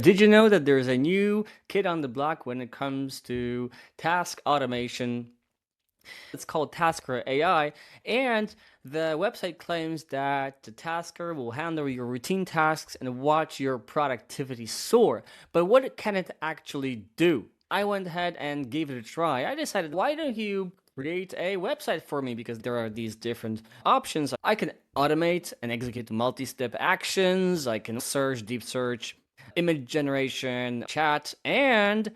Did you know that there's a new kid on the block when it comes to task automation? It's called Tasker AI, and the website claims that the Tasker will handle your routine tasks and watch your productivity soar. But what can it actually do? I went ahead and gave it a try. I decided, why don't you create a website for me? Because there are these different options. I can automate and execute multi-step actions. I can search, deep search, image generation, chat, and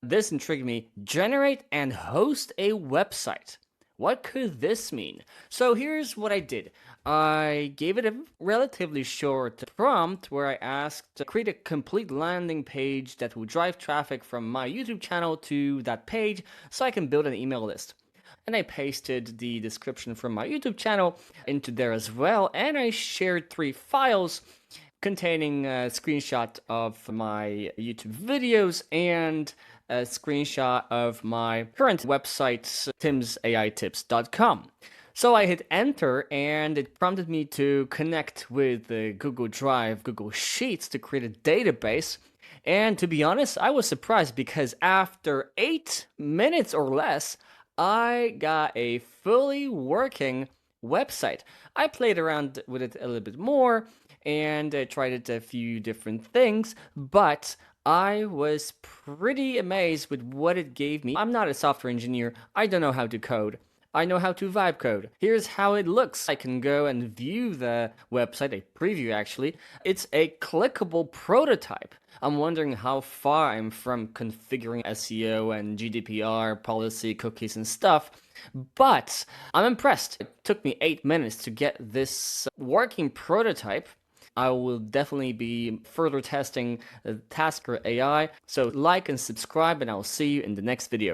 this intrigued me. Generate and host a website. What could this mean? So here's what I did. I gave it a relatively short prompt where I asked to create a complete landing page that will drive traffic from my YouTube channel to that page so I can build an email list. And I pasted the description from my YouTube channel into there as well, and I shared 3 files containing a screenshot of my YouTube videos and a screenshot of my current website, timsaitips.com. So I hit enter and it prompted me to connect with the Google Drive, Google Sheets to create a database. And to be honest, I was surprised because after 8 minutes or less, I got a fully working website. I played around with it a little bit more and tried it a few different things, but I was pretty amazed with what it gave me. I'm not a software engineer. I don't know how to code. I know how to vibe code. Here's how it looks. I can go and view the website, a preview actually. It's a clickable prototype. I'm wondering how far I'm from configuring SEO and GDPR policy, cookies and stuff. But I'm impressed. It took me 8 minutes to get this working prototype. I will definitely be further testing Tasker AI. So like and subscribe and I'll see you in the next video.